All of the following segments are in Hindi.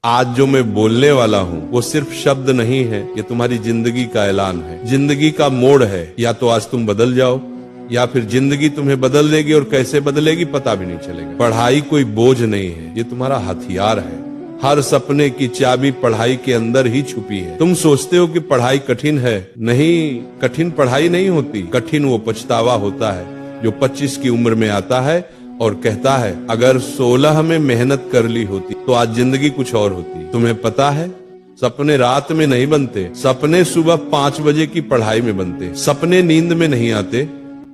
आज जो मैं बोलने वाला हूँ वो सिर्फ शब्द नहीं है, ये तुम्हारी जिंदगी का ऐलान है, जिंदगी का मोड़ है। या तो आज तुम बदल जाओ या फिर जिंदगी तुम्हें बदल देगी, और कैसे बदलेगी पता भी नहीं चलेगा। पढ़ाई कोई बोझ नहीं है, ये तुम्हारा हथियार है। हर सपने की चाबी पढ़ाई के अंदर ही छुपी है। तुम सोचते हो कि पढ़ाई कठिन है, नहीं, कठिन पढ़ाई नहीं होती, कठिन वो पछतावा होता है जो 25 की उम्र में आता है और कहता है अगर 16 में मेहनत कर ली होती तो आज जिंदगी कुछ और होती। तुम्हें पता है सपने रात में नहीं बनते, सपने सुबह 5 बजे की पढ़ाई में बनते। सपने नींद में नहीं आते,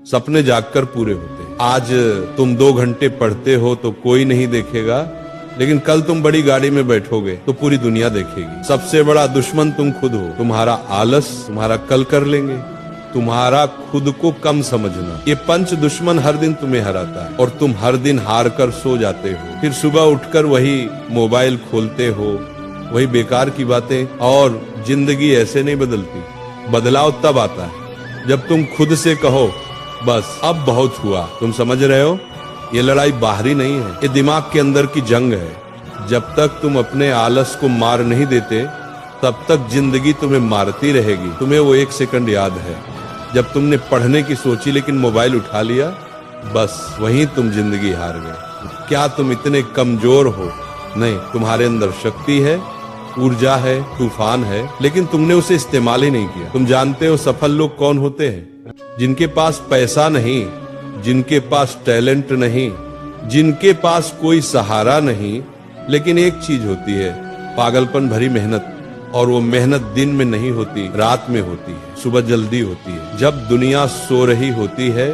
सपने जागकर पूरे होते। आज तुम 2 घंटे पढ़ते हो तो कोई नहीं देखेगा, लेकिन कल तुम बड़ी गाड़ी में बैठोगे तो पूरी दुनिया देखेगी। सबसे बड़ा दुश्मन तुम खुद हो। तुम्हारा आलस तुम्हारा कल कर लेंगे, तुम्हारा खुद को कम समझना, ये पंच दुश्मन हर दिन तुम्हें हराता है और तुम हर दिन हार कर सो जाते हो। फिर सुबह उठकर वही मोबाइल खोलते हो, वही बेकार की बातें। और जिंदगी ऐसे नहीं बदलती, बदलाव तब आता है जब तुम खुद से कहो बस अब बहुत हुआ। तुम समझ रहे हो, ये लड़ाई बाहरी नहीं है, ये दिमाग के अंदर की जंग है। जब तक तुम अपने आलस को मार नहीं देते तब तक जिंदगी तुम्हें मारती रहेगी। तुम्हें वो 1 सेकंड याद है जब तुमने पढ़ने की सोची लेकिन मोबाइल उठा लिया, बस वहीं तुम जिंदगी हार गए। क्या तुम इतने कमजोर हो? नहीं, तुम्हारे अंदर शक्ति है, ऊर्जा है, तूफान है, लेकिन तुमने उसे इस्तेमाल ही नहीं किया। तुम जानते हो सफल लोग कौन होते हैं? जिनके पास पैसा नहीं, जिनके पास टैलेंट नहीं, जिनके पास कोई सहारा नहीं, लेकिन एक चीज होती है, पागलपन भरी मेहनत। और वो मेहनत दिन में नहीं होती, रात में होती है, सुबह जल्दी होती है। जब दुनिया सो रही होती है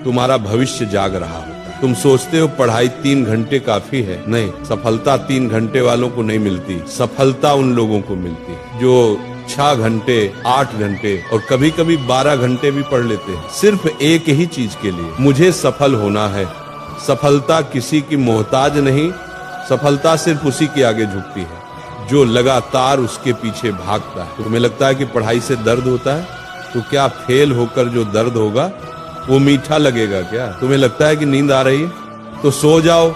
तुम्हारा भविष्य जाग रहा होता है। तुम सोचते हो पढ़ाई 3 घंटे काफी है, नहीं, सफलता 3 घंटे वालों को नहीं मिलती। सफलता उन लोगों को मिलती है जो 6 घंटे, 8 घंटे और कभी कभी 12 घंटे भी पढ़ लेते हैं, सिर्फ एक ही चीज के लिए, मुझे सफल होना है। सफलता किसी की मोहताज नहीं, सफलता सिर्फ उसी के आगे झुकती है जो लगातार उसके पीछे भागता है। तुम्हें लगता है कि पढ़ाई से दर्द होता है, तो क्या फेल होकर जो दर्द होगा वो मीठा लगेगा क्या? तुम्हें लगता है कि नींद आ रही है तो सो जाओ,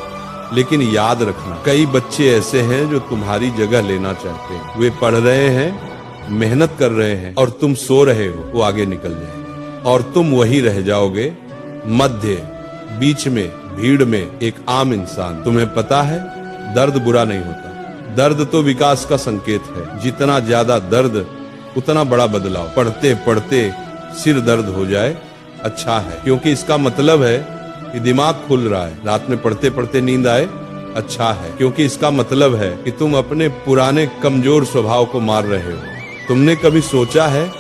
लेकिन याद रखना कई बच्चे ऐसे हैं जो तुम्हारी जगह लेना चाहते हैं। वे पढ़ रहे हैं, मेहनत कर रहे हैं और तुम सो रहे हो, वो आगे निकल जाएंगे और तुम वही रह जाओगे मध्य, बीच में, भीड़ में, एक आम इंसान। तुम्हें पता है दर्द बुरा नहीं होता, दर्द तो विकास का संकेत है। जितना ज्यादा दर्द उतना बड़ा बदलाव। पढ़ते पढ़ते सिर दर्द हो जाए अच्छा है, क्योंकि इसका मतलब है कि दिमाग खुल रहा है। रात में पढ़ते पढ़ते नींद आए अच्छा है, क्योंकि इसका मतलब है कि तुम अपने पुराने कमजोर स्वभाव को मार रहे हो। तुमने कभी सोचा है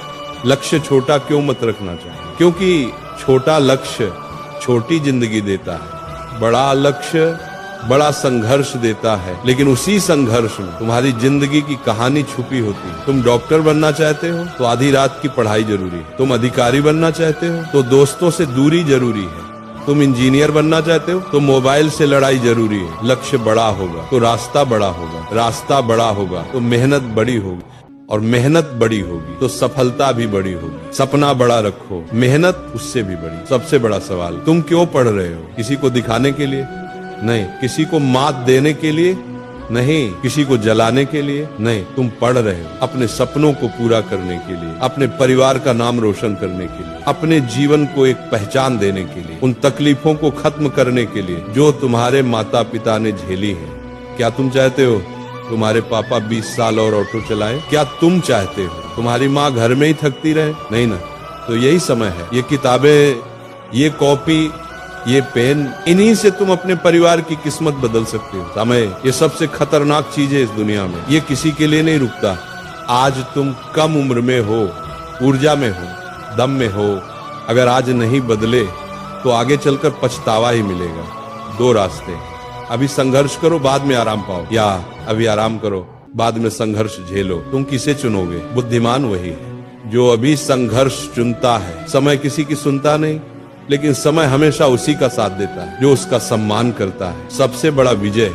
लक्ष्य छोटा क्यों मत रखना चाहिए? क्योंकि छोटा लक्ष्य छोटी जिंदगी देता है, बड़ा लक्ष्य बड़ा संघर्ष देता है, लेकिन उसी संघर्ष में तुम्हारी जिंदगी की कहानी छुपी होती है। तुम डॉक्टर बनना चाहते हो तो आधी रात की पढ़ाई जरूरी है। तुम अधिकारी बनना चाहते हो तो दोस्तों से दूरी जरूरी है। तुम इंजीनियर बनना चाहते हो तो मोबाइल से लड़ाई जरूरी है। लक्ष्य बड़ा होगा तो रास्ता बड़ा होगा, रास्ता बड़ा होगा तो मेहनत बड़ी होगी, और मेहनत बड़ी होगी तो सफलता भी बड़ी होगी। सपना बड़ा रखो, मेहनत उससे भी बड़ी। सबसे बड़ा सवाल, तुम क्यों पढ़ रहे हो? किसी को दिखाने के लिए नहीं, किसी को मात देने के लिए नहीं, किसी को जलाने के लिए नहीं। तुम पढ़ रहे हो अपने सपनों को पूरा करने के लिए, अपने परिवार का नाम रोशन करने के लिए, अपने जीवन को एक पहचान देने के लिए, उन तकलीफों को खत्म करने के लिए जो तुम्हारे माता पिता ने झेली है। क्या तुम चाहते हो तुम्हारे पापा 20 साल और ऑटो चलाएं? क्या तुम चाहते हो तुम्हारी माँ घर में ही थकती रहे? नहीं ना। तो यही समय है, ये किताबें, ये कॉपी, ये पेन, इन्हीं से तुम अपने परिवार की किस्मत बदल सकते हो। समय ये सबसे खतरनाक चीज है इस दुनिया में, ये किसी के लिए नहीं रुकता। आज तुम कम उम्र में हो, ऊर्जा में हो, दम में हो, अगर आज नहीं बदले तो आगे चलकर पछतावा ही मिलेगा। 2 रास्ते, अभी संघर्ष करो बाद में आराम पाओ, या अभी आराम करो बाद में संघर्ष झेलो। तुम किसे चुनोगे? बुद्धिमान वही है जो अभी संघर्ष चुनता है। समय किसी की सुनता नहीं, लेकिन समय हमेशा उसी का साथ देता है जो उसका सम्मान करता है। सबसे बड़ा विजय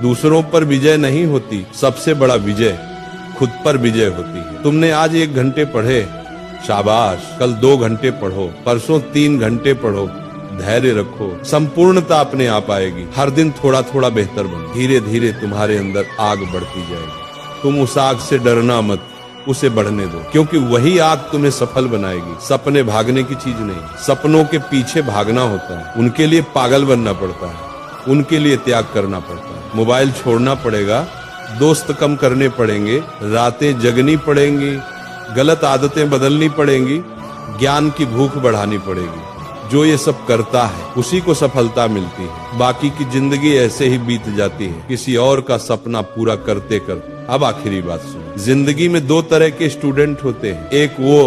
दूसरों पर विजय नहीं होती, सबसे बड़ा विजय खुद पर विजय होती है। तुमने आज 1 घंटे पढ़े, शाबाश, कल 2 घंटे पढ़ो, परसों 3 घंटे पढ़ो, धैर्य रखो, संपूर्णता अपने आप आएगी। हर दिन थोड़ा थोड़ा बेहतर बनो, धीरे धीरे तुम्हारे अंदर आग बढ़ती जाएगी। तुम उस आग से डरना मत, उसे बढ़ने दो, क्योंकि वही आग तुम्हें सफल बनाएगी। सपने भागने की चीज नहीं, सपनों के पीछे भागना होता है, उनके लिए पागल बनना पड़ता है, उनके लिए त्याग करना पड़ता है। मोबाइल छोड़ना पड़ेगा, दोस्त कम करने पड़ेंगे, रातें जगनी पड़ेंगी, गलत आदतें बदलनी पड़ेंगी, ज्ञान की भूख बढ़ानी पड़ेगी। जो ये सब करता है उसी को सफलता मिलती है। बाकी की जिंदगी ऐसे ही बीत जाती है, किसी और का सपना पूरा करते करते। अब आखिरी बात सुनो, जिंदगी में दो तरह के स्टूडेंट होते हैं, एक वो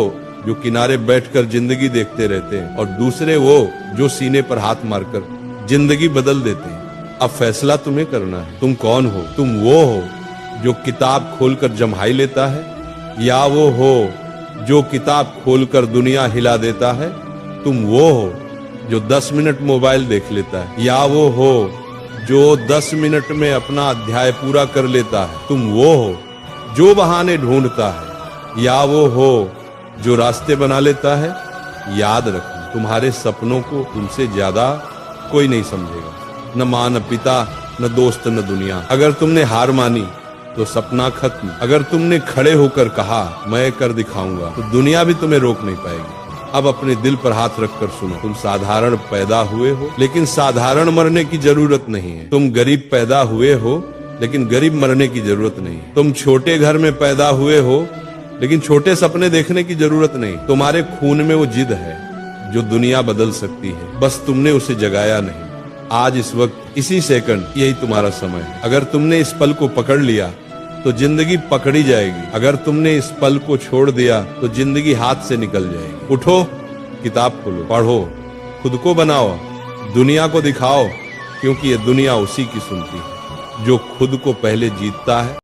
जो किनारे बैठकर जिंदगी देखते रहते हैं, और दूसरे वो जो सीने पर हाथ मारकर जिंदगी बदल देते हैं। अब फैसला तुम्हें करना है, तुम कौन हो? तुम वो हो जो किताब खोलकर जम्हाई लेता है, या वो हो जो किताब खोलकर दुनिया हिला देता है? तुम वो हो जो 10 मिनट मोबाइल देख लेता है, या वो हो जो 10 मिनट में अपना अध्याय पूरा कर लेता है? तुम वो हो जो बहाने ढूंढता है, या वो हो जो रास्ते बना लेता है? याद रखना, तुम्हारे सपनों को तुमसे ज्यादा कोई नहीं समझेगा, न माँ, न पिता, न दोस्त, न दुनिया। अगर तुमने हार मानी तो सपना खत्म। अगर तुमने खड़े होकर कहा मैं कर दिखाऊंगा, तो दुनिया भी तुम्हें रोक नहीं पाएगी। अब अपने दिल पर हाथ रखकर सुनो, तुम साधारण पैदा हुए हो, लेकिन साधारण मरने की जरूरत नहीं है। तुम गरीब पैदा हुए हो, लेकिन गरीब मरने की जरूरत नहीं है। तुम छोटे घर में पैदा हुए हो, लेकिन छोटे सपने देखने की जरूरत नहीं। तुम्हारे खून में वो जिद है जो दुनिया बदल सकती है, बस तुमने उसे जगाया नहीं। आज इस वक्त इसी सेकंड यही तुम्हारा समय है। अगर तुमने इस पल को पकड़ लिया तो जिंदगी पकड़ी जाएगी, अगर तुमने इस पल को छोड़ दिया तो जिंदगी हाथ से निकल जाएगी। उठो, किताब खोलो, पढ़ो, खुद को बनाओ, दुनिया को दिखाओ, क्योंकि ये दुनिया उसी की सुनती है जो खुद को पहले जीतता है।